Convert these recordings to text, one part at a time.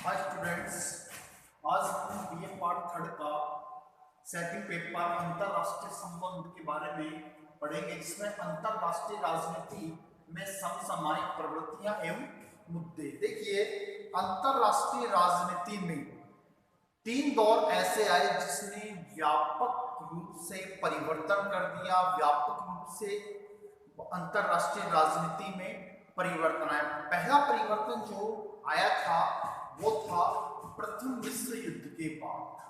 Hi students, आज हम BA part third का सेकंड पेपर अंतरराष्ट्रीय संबंध के बारे में पढ़ेंगे, जिसमें अंतरराष्ट्रीय राजनीति में समसामयिक प्रवृत्तियां एवं मुद्दे। देखिए, अंतरराष्ट्रीय राजनीति में तीन दौर ऐसे आए जिसने व्यापक रूप से परिवर्तन कर दिया। व्यापक रूप से अंतरराष्ट्रीय राजनीति में परिवर्तन आया। पहला परिवर्तन जो आया था वो था प्रथम विश्व युद्ध के बाद।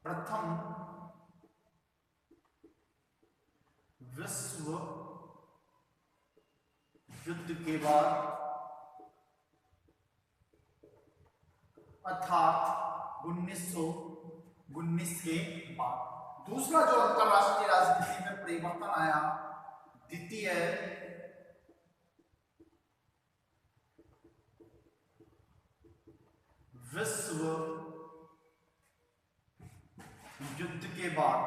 प्रथम विश्व युद्ध के बाद, अर्थात 1919 के बाद। दूसरा जो अंतरराष्ट्रीय राजनीति में परिवर्तन आया, द्वितीय विश्व युद्ध के बाद,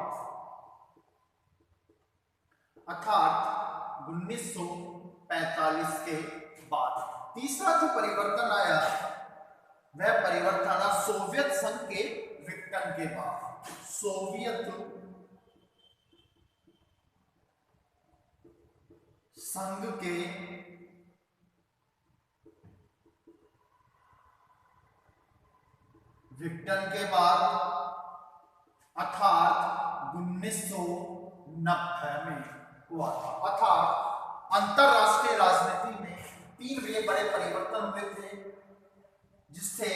अर्थात 1945 के बाद। तीसरा जो परिवर्तन आया वह परिवर्तन आया सोवियत संघ के विघटन के बाद। सोवियत संघ के विघटन के बाद, अर्थात 1990 में हुआ था। अर्थात अंतरराष्ट्रीय राजनीति में तीन बड़े परिवर्तन हुए थे, जिससे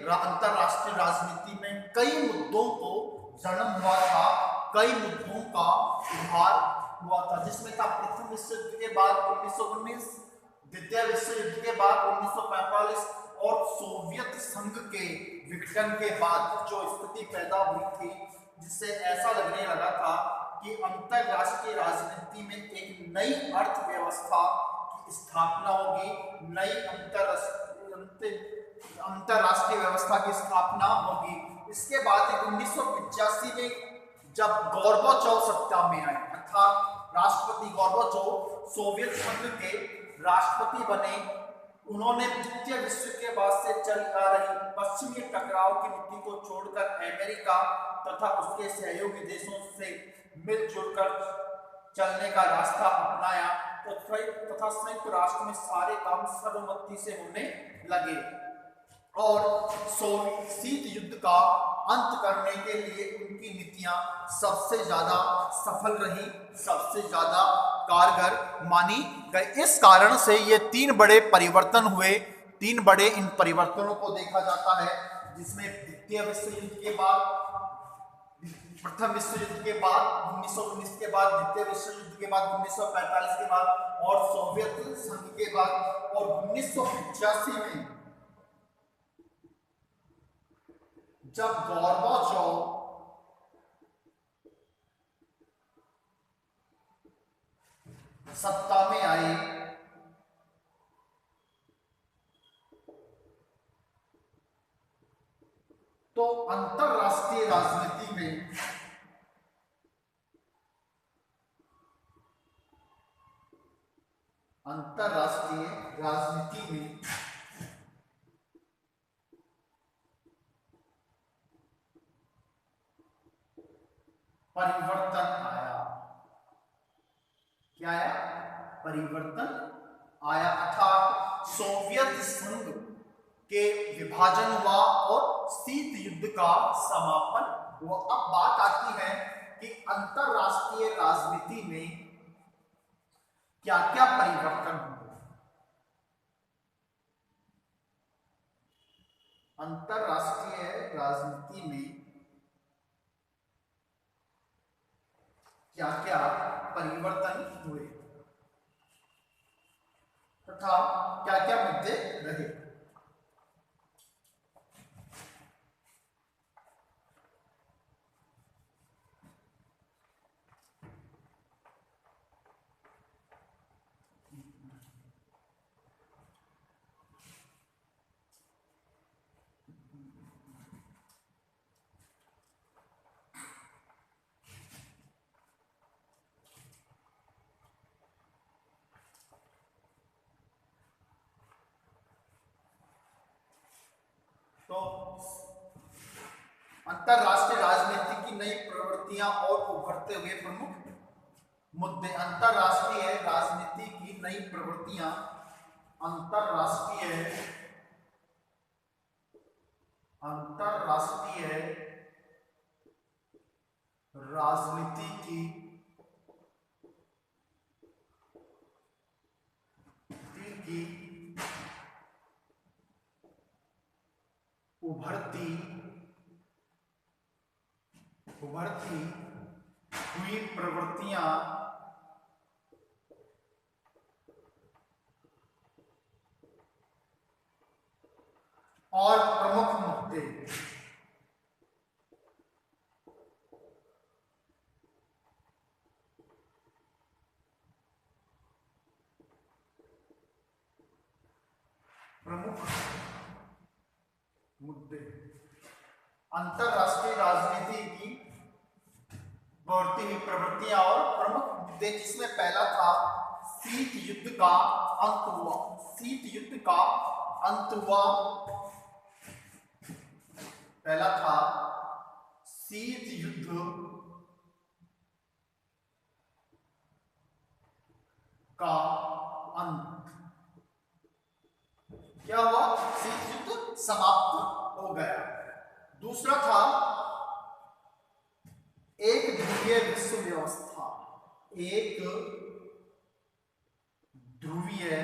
अंतरराष्ट्रीय राजनीति में कई मुद्दों को जन्म हुआ था, कई मुद्दों का उभार हुआ था, जिसमें था प्रथम विश्व युद्ध के बाद 1919, द्वितीय विश्व युद्ध के बाद 1945 और सोवियत संघ के विघटन के बाद जो स्थिति पैदा हुई थी, जिससे ऐसा लगने लगा था कि अंतरराष्ट्रीय राजनीति में एक नई अर्थव्यवस्था की स्थापना होगी, नई अंतरराष्ट्रीय व्यवस्था की स्थापना होगी। इसके बाद 1985 में जब गोर्बाचोव सत्ता में आए, अर्थात राष्ट्रपति गोर्बाचोव सोवियत संघ के राष्ट्रपति बने, उन्होंने द्वितीय विश्व के बाद से चली आ रही पश्चिमी टकराव की नीति को छोड़कर अमेरिका तथा उसके सहयोगी देशों से मिलजुल कर चलने का रास्ता अपनाया तथा संयुक्त राष्ट्र में सारे काम सर्वसम्मति से होने लगे और शीत युद्ध का अंत करने के लिए उनकी नीतियां सबसे ज्यादा सफल रही, सबसे ज्यादा कारगर मानी गई। इस कारण से ये तीन बड़े परिवर्तन हुए। तीन बड़े इन परिवर्तनों को देखा जाता है, जिसमें द्वितीय विश्व युद्ध के बाद, प्रथम विश्व युद्ध के बाद 1919 के बाद, द्वितीय विश्व युद्ध के बाद 1945 के बाद और सोवियत संघ के बाद। और 1985 में जब गोर्बाचोव सत्ता में आए, तो अंतरराष्ट्रीय राजनीति में परिवर्तन आया। क्या आया? परिवर्तन आया, अर्थात सोवियत संघ के विभाजन हुआ और शीत युद्ध का समापन हुआ। अब बात आती है कि अंतरराष्ट्रीय राजनीति में क्या क्या परिवर्तन हुए। अंतरराष्ट्रीय राजनीति में क्या क्या परिवर्तन हुए तथा क्या क्या मुद्दे रहे। अंतरराष्ट्रीय राजनीति की नई प्रवृत्तियां और उभरते हुए प्रमुख मुद्दे। अंतरराष्ट्रीय राजनीति की नई प्रवृत्तियां, अंतरराष्ट्रीय राजनीति की उभरती हुई प्रवृत्तियां और प्रमुख मुद्दे। अंतरराष्ट्रीय राजनीति की बढ़ती हुई प्रवृत्तियां और प्रमुख मुद्दे, जिसमें पहला था शीत युद्ध का अंत हुआ। शीत युद्ध का अंत हुआ। पहला था शीत युद्ध का अंत। क्या हुआ? शीत युद्ध समाप्त हो गया। दूसरा था एक ध्रुवीय विश्व व्यवस्था। एक ध्रुवीय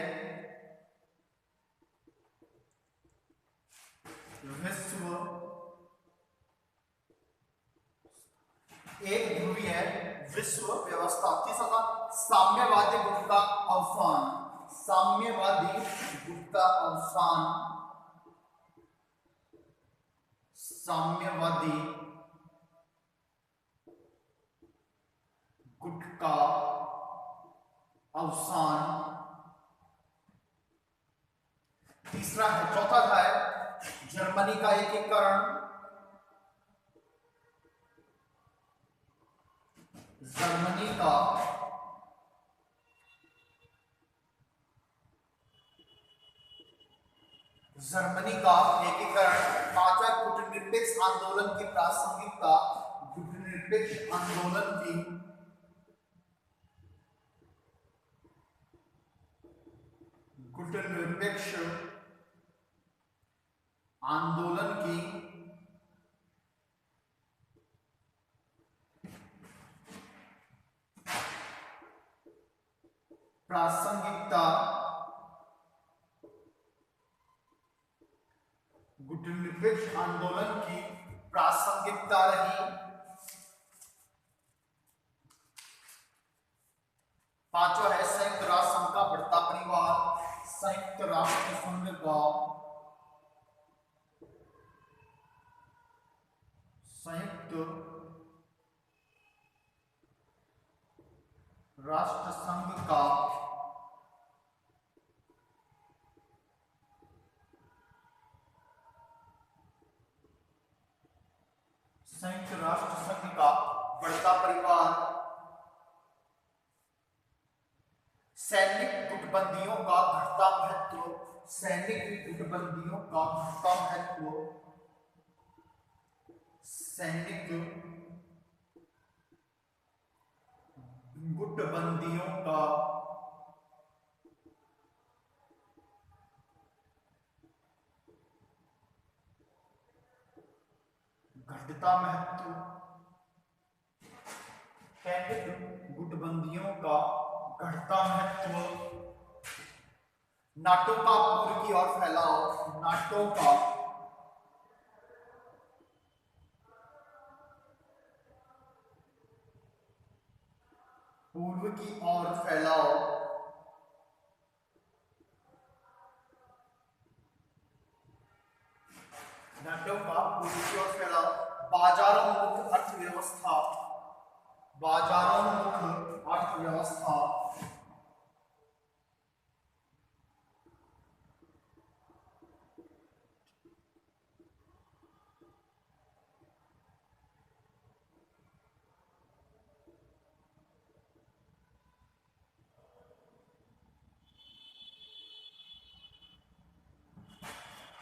विश्व व्यवस्था। तीसरा था साम्यवादी गुट का अवसान। साम्यवादी गुट का अवसान। साम्यवादी गुट का अवसान। तीसरा है, चौथा था जर्मनी का एकीकरण। जर्मनी का एकीकरण। पांचवा गुटनिरपेक्ष आंदोलन की प्रासंगिकता। गुटनिरपेक्ष आंदोलन की प्रासंगिकता। गुटनिरपेक्ष आंदोलन की प्रासंगिकता रही। पांचवा है संयुक्त राष्ट्र संघ का बढ़ता परिवार। संयुक्त राष्ट्र संघ का बढ़ता परिवार। सैनिक गुटबंदियों का घटता महत्व। सैनिक गुटबंदियों का घटता महत्व। सैनिक गुटबंदियों का घटता महत्व। सैनिक गुटबंदियों का घटता महत्व। नाटो का पूर्व की ओर फैलाव। नाटो का पूर्व की ओर फैलाव। नाटो का पूर्व की ओर फैलाव। बाजारोन्मुख अर्थव्यवस्था। बाजारोन्मुख अर्थव्यवस्था।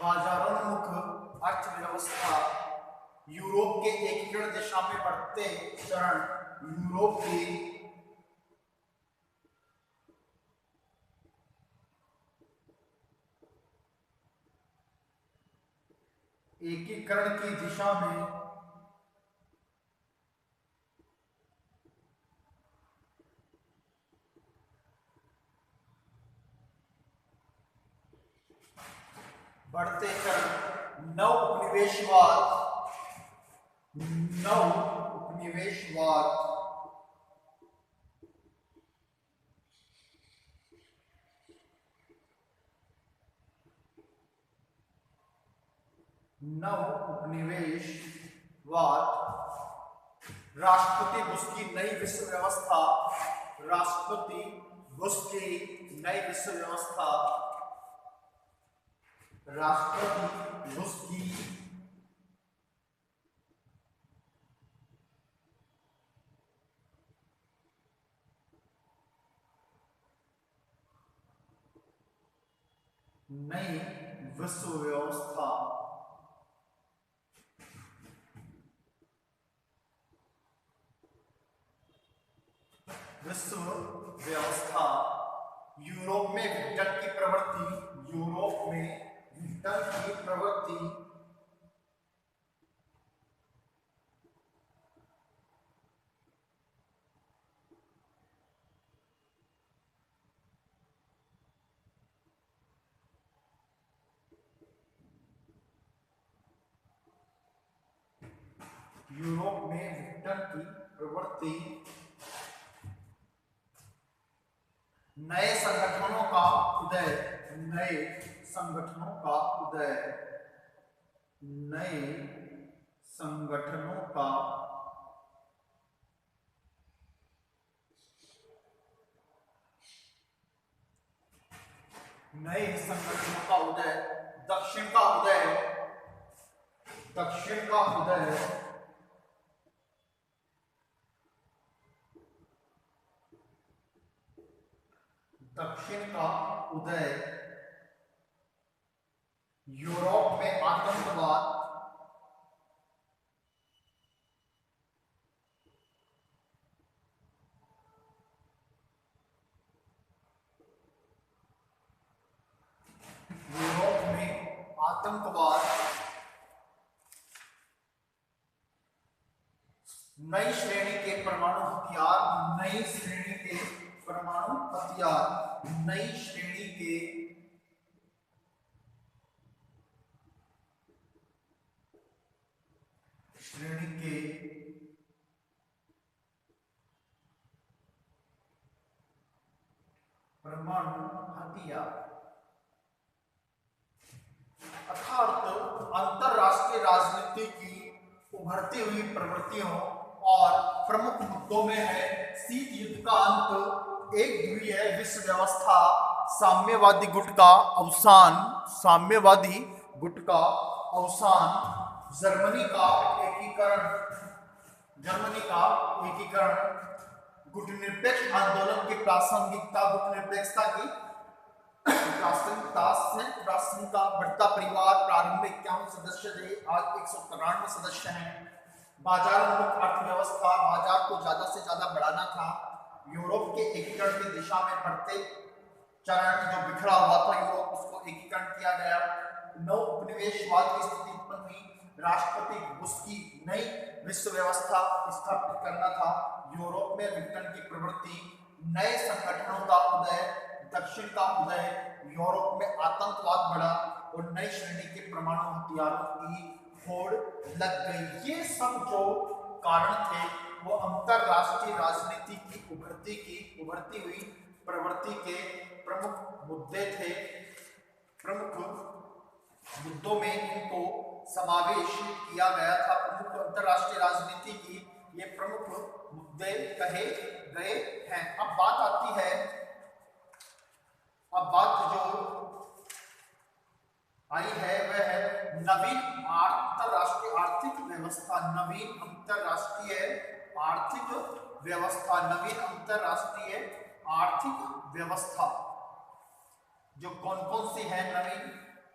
बाजारोन्मुख अर्थव्यवस्था। यूरोप के एकीकरण दिशा में बढ़ते चरण यूरोप के एकीकरण की दिशा में बढ़ते चरण नव उपनिवेशवाद राष्ट्रपति बुश की नई विश्व व्यवस्था राष्ट्रपति बुश की नई विश्व व्यवस्था राष्ट्रपति बुश की नई विश्व व्यवस्था यूरोप में विघटन की प्रवृत्ति नए संगठनों का उदय नए संगठनों का उदय दक्षिण का उदय दक्षिण का उदय यूरोप में आतंकवाद नई श्रेणी के परमाणु हथियार नई श्रेणी के परमाणु हथियार अर्थात अंतरराष्ट्रीय राजनीति की उभरती हुई प्रवृत्तियों और प्रमुख मुद्दों में है शीत युद्ध का अंत, एक ध्रुवीय विश्व व्यवस्था, साम्यवादी गुट का अवसान, जर्मनी का एकीकरण, गुटनिरपेक्ष आंदोलन की प्रासंगिकता, प्रासंगिकता बढ़ता परिवार, प्रारंभिक 51 सदस्य थे, आज 193 सदस्य हैं। बाजारोन्मुख अर्थव्यवस्था, बाजार को ज्यादा से ज्यादा बढ़ाना था। यूरोप के एकीकरण की दिशा में बढ़ते चरण, जो बिखरा हुआ था यूरोप, उसको एकीकरण किया गया। नव उपनिवेशवाद की स्थिति उत्पन्न हुई। राष्ट्रपति बुश की नई विश्व व्यवस्था स्थापित करना था। यूरोप में विघटन की प्रवृत्ति, नए संगठनों का उदय, दक्षिण का उदय, यूरोप में आतंकवाद बढ़ा और नई श्रेणी के परमाणु हथियारों की होड़ लग गई। ये सब जो कारण थे वो अंतरराष्ट्रीय राजनीति की उभरती हुई प्रवृत्ति के प्रमुख मुद्दे थे। प्रमुख मुद्दों में इनको समावेश किया गया था। प्रमुख अंतरराष्ट्रीय राजनीति की ये प्रमुख मुद्दे कहे गए हैं। अब बात जो आई है वह है नवीन अंतरराष्ट्रीय आर्थिक व्यवस्था। नवीन अंतरराष्ट्रीय आर्थिक व्यवस्था जो कौन कौन सी है नवीन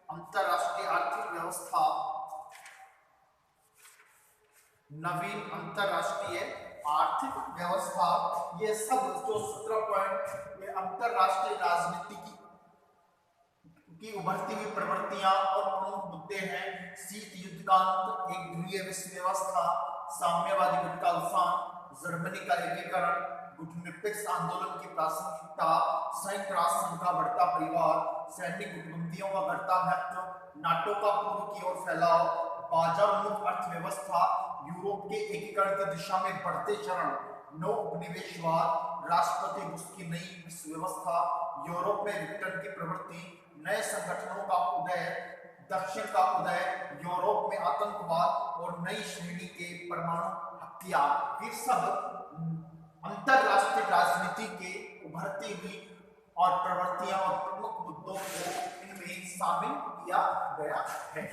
अंतरराष्ट्रीय आर्थिक व्यवस्था? नवीन अंतरराष्ट्रीय आर्थिक व्यवस्था, ये सब जो 17 पॉइंट ये अंतरराष्ट्रीय राजनीति की उभरती हुई प्रवृत्तियां और प्रमुख मुद्दे हैं। शीत युद्ध का अंत, एक ध्रुवीय विश्व व्यवस्था, साम्यवादी गुट का अवसान, जर्मनी का एकीकरण, गुटनिरपेक्ष आंदोलन की प्रासंगिकता, संयुक्त राष्ट्र संघ का बढ़ता परिवार, सैनिक गुटबंदियों का बढ़ता महत्व, नाटो का पूर्व की ओर फैलाव, बाजार मुक्त अर्थव्यवस्था, यूरोप के एकीकरण की दिशा में बढ़ते चरण, नौ उपनिवेशवाद, राष्ट्रपति बुश की नई विश्व व्यवस्था, यूरोप में विघटन की प्रवृत्ति, नए संगठनों का उदय, दक्षिण का उदय, यूरोप में आतंकवाद और नई श्रेणी के परमाणु हथियार, ये सब अंतरराष्ट्रीय राजनीति के उभरती हुई और प्रवृत्तियां और प्रमुख मुद्दों को इनमें शामिल किया गया है।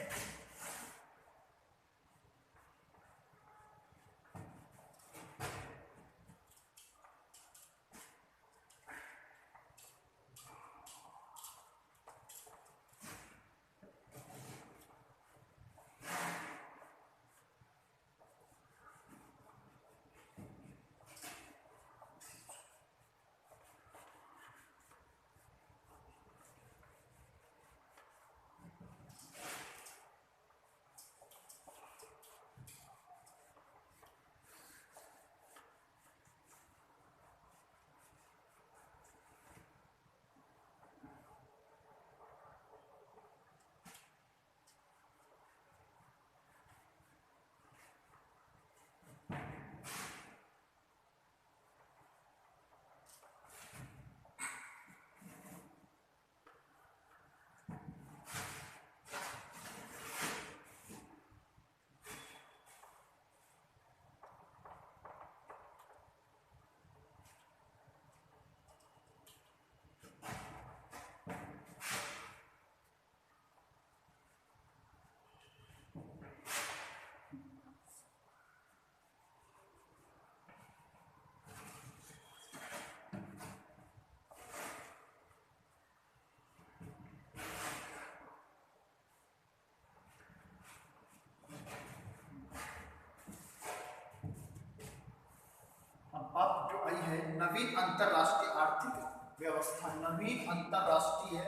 अब जो आई है नवीन अंतरराष्ट्रीय आर्थिक व्यवस्था, नवीन अंतरराष्ट्रीय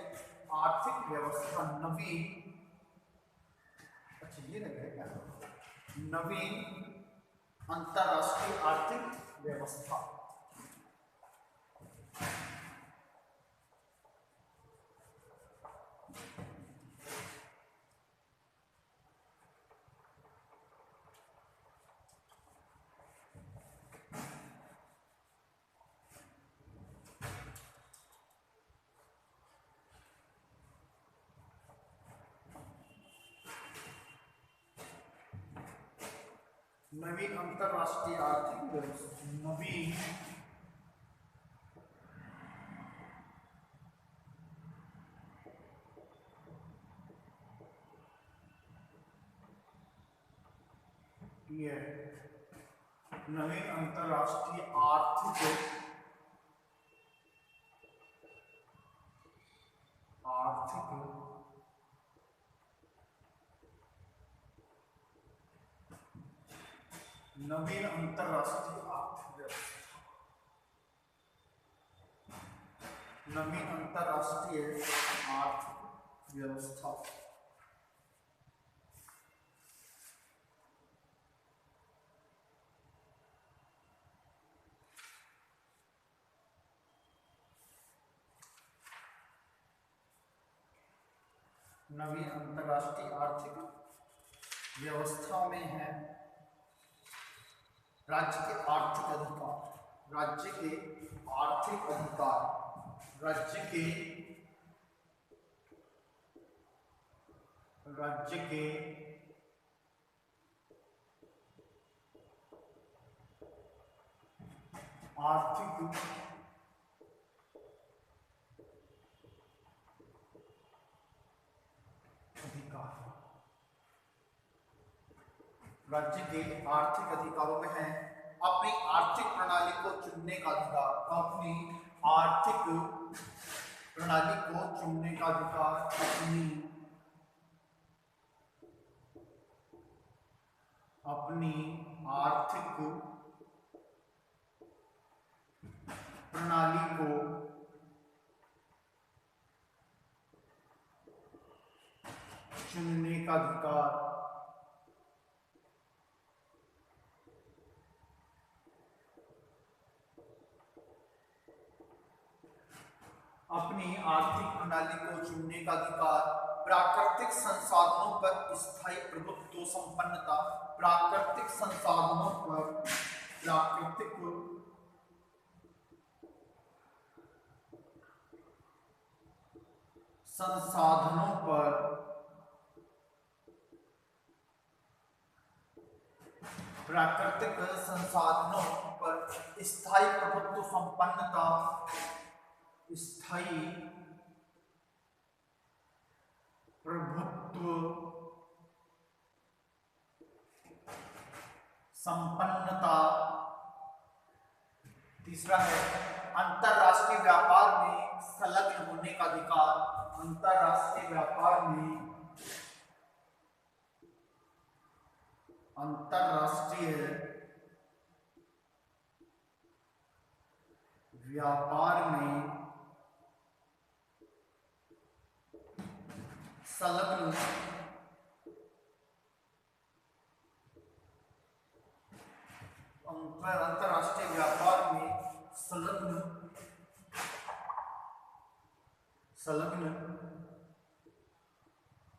आर्थिक व्यवस्था, नवीन, अच्छा ये लग रहा है नवीन अंतरराष्ट्रीय आर्थिक व्यवस्था। नवीन अंतरराष्ट्रीय आर्थिक व्यवस्था, नवीन नवीन अंतरराष्ट्रीय आर्थिक नवीन अंतरराष्ट्रीय आर्थिक व्यवस्था, नवीन अंतरराष्ट्रीय आर्थिक व्यवस्था। नवीन अंतरराष्ट्रीय आर्थिक व्यवस्था में है राज्य के आर्थिक अधिकार, राज्य के आर्थिक अधिकार, राज्य के आर्थिक राज्य के आर्थिक अधिकारों में है अपनी आर्थिक प्रणाली को चुनने का अधिकार, अपनी आर्थिक प्रणाली को चुनने का अधिकार, अपनी अपनी आर्थिक प्रणाली को चुनने का अधिकार। अपनी आर्थिक प्रणाली को चुनने का अधिकार, प्राकृतिक संसाधनों पर स्थायी प्रभुत्व संपन्नता, प्राकृतिक संसाधनों पर प्राकृतिक संसाधनों पर स्थायी प्रभुत्व संपन्नता, स्थायी प्रभुत्व संपन्नता। तीसरा है अंतरराष्ट्रीय व्यापार में संलग्न होने का अधिकार। अंतरराष्ट्रीय व्यापार में संलग्न अंतरराष्ट्रीय व्यापार में संलग्न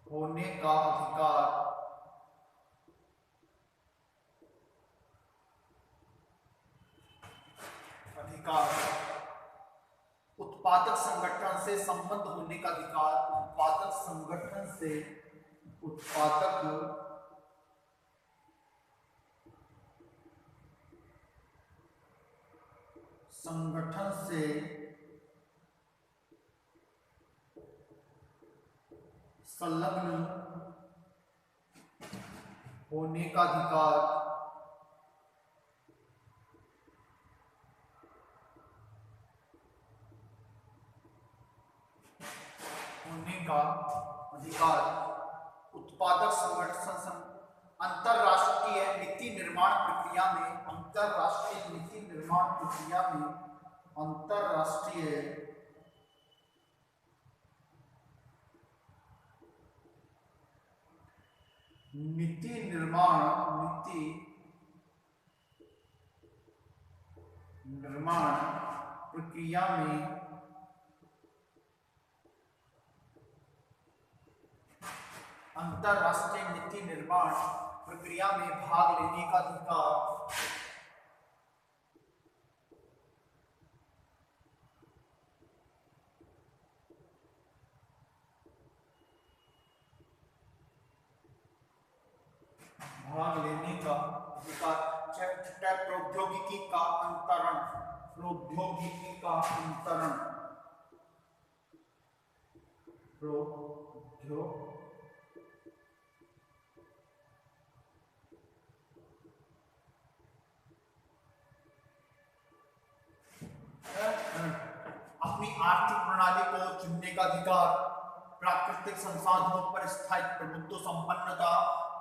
होने का अधिकार। उत्पादक संगठन से संबद्ध होने का अधिकार। उत्पादक संगठन से संलग्न होने का अधिकार। उत्पादक संगठन अंतरराष्ट्रीय नीति निर्माण प्रक्रिया में अंतरराष्ट्रीय नीति निर्माण प्रक्रिया में भाग लेने का अधिकार। प्रौद्योगिकी का अंतरण। अपनी आर्थिक प्रणाली को चुनने का अधिकार, प्राकृतिक संसाधनों पर स्थायी प्रभुत्व संपन्नता,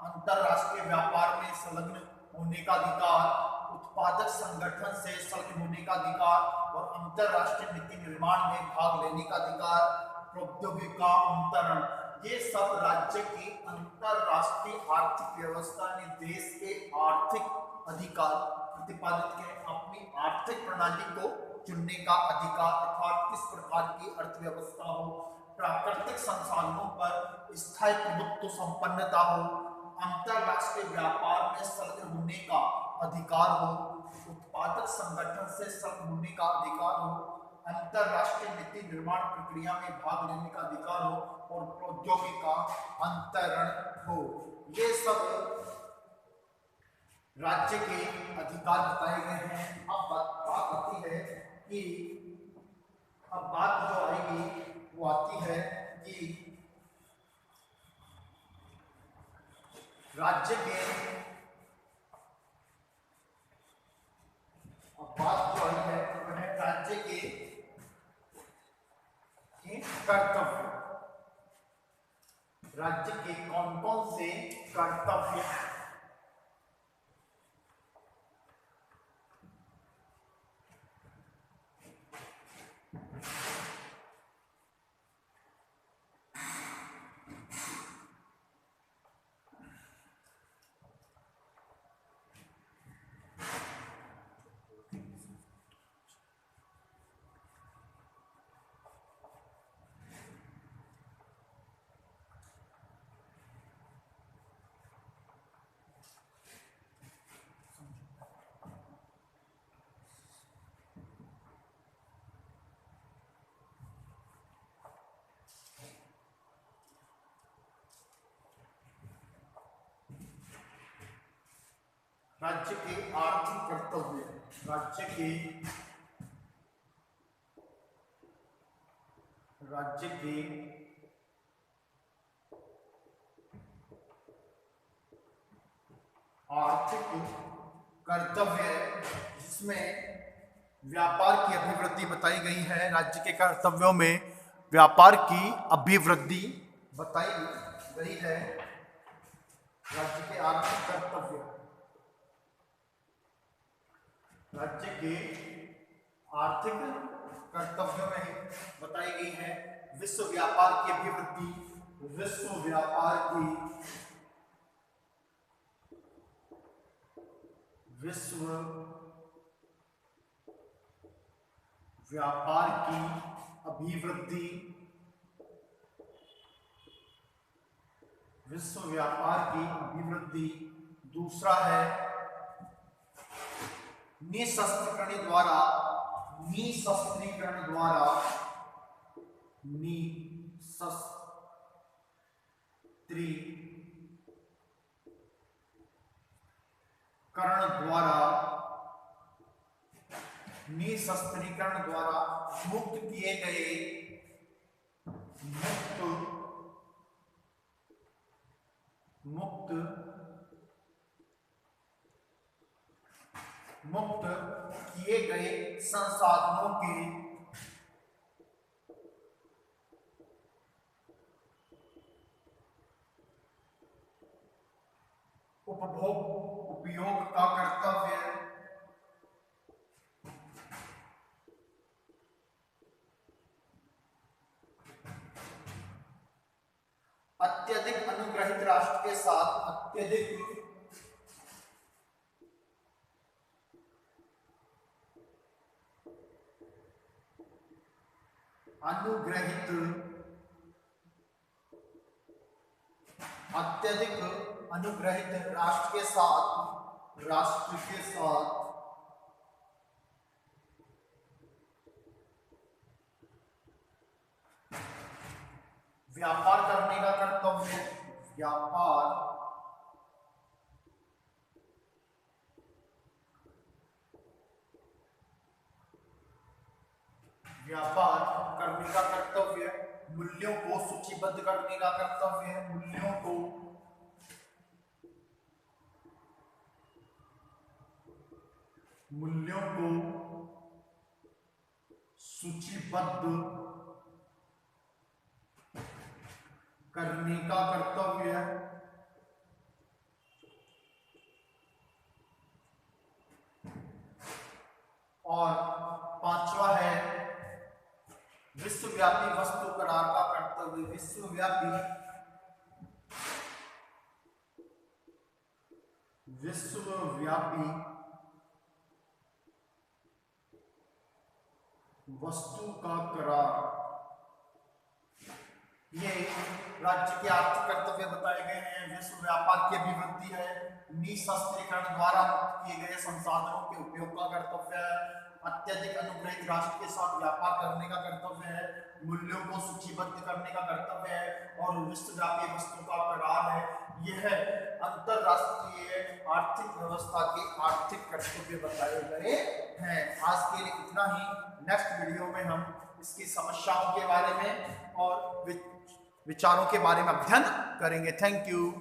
अंतरराष्ट्रीय व्यापार में संलग्न होने का अधिकार, उत्पादक संगठन से संलग्न होने का अधिकार और अंतरराष्ट्रीय नीति निर्माण में भाग लेने का अधिकार। प्रौद्योगिकी का अंतरण, ये सब राज्य की अंतरराष्ट्रीय आर्थिक व्यवस्था ने देश के आर्थिक अधिकार प्रतिपादित किए। अपनी आर्थिक प्रणाली को चुनने का अधिकार अर्थात किस प्रकार की अर्थव्यवस्था हो, प्राकृतिक संसाधनों पर स्थायी प्रभुत्व संपन्नता हो, अंतरराष्ट्रीय व्यापार में संलग्न होने का अधिकार हो, उत्पादक संगठन से संलग्न होने का अधिकार हो, अंतरराष्ट्रीय नीति निर्माण प्रक्रिया में भाग लेने का अधिकार हो और प्रौद्योगिकी का अंतरण हो। ये सब राज्य के अधिकार बताए गए हैं। अब बात आती है कि बात जो आएगी वो आती है कि राज्य के बात जो है वह राज्य के कर्तव्य। राज्य के कौन कौन से कर्तव्य हैं राज्य के आर्थिक कर्तव्य, राज्य के आर्थिक कर्तव्य, जिसमें व्यापार की अभिवृद्धि बताई गई है। राज्य के कर्तव्यों में व्यापार की अभिवृद्धि बताई गई है। राज्य के आर्थिक कर्तव्य, राज्य के आर्थिक कर्तव्यों में बताई गई है विश्व व्यापार की अभिवृद्धि, विश्व व्यापार की अभिवृद्धि, विश्व व्यापार की अभिवृद्धि। दूसरा है निशस्त्रीकरण द्वारा निशस्त्रीकरण द्वारा मुक्त किए गए संसाधनों के उपयोग का कर्तव्य, अत्यधिक अनुग्रहित राष्ट्र के साथ अत्यधिक अनुग्रहित राष्ट्र के साथ व्यापार करने का कर्तव्य, व्यापार करने का कर्तव्य, मूल्यों को सूचीबद्ध करने का कर्तव्य, मूल्यों को सूचीबद्ध करने का कर्तव्य, और पांचवा है विश्वव्यापी वस्तु करार का कर्तव्य, विश्वव्यापी वस्तु का करार। ये राज्य के आर्थिक कर्तव्य बताए गए हैं। विश्व व्यापार की अभिवृद्धि है, निशस्त्रीकरण द्वारा मुक्त किए गए संसाधनों के उपयोग का कर्तव्य है, अत्यधिक अनुग्रहित राष्ट्र के साथ व्यापार करने का कर्तव्य है, मूल्यों को सूचीबद्ध करने का कर्तव्य है, और विश्वव्यापी वस्तु का करार है। यह अंतरराष्ट्रीय आर्थिक व्यवस्था के आर्थिक कर्तव्य बताए गए हैं। आज के लिए इतना ही। नेक्स्ट वीडियो में हम इसकी समस्याओं के बारे में और विचारों के बारे में अध्ययन करेंगे। Thank you.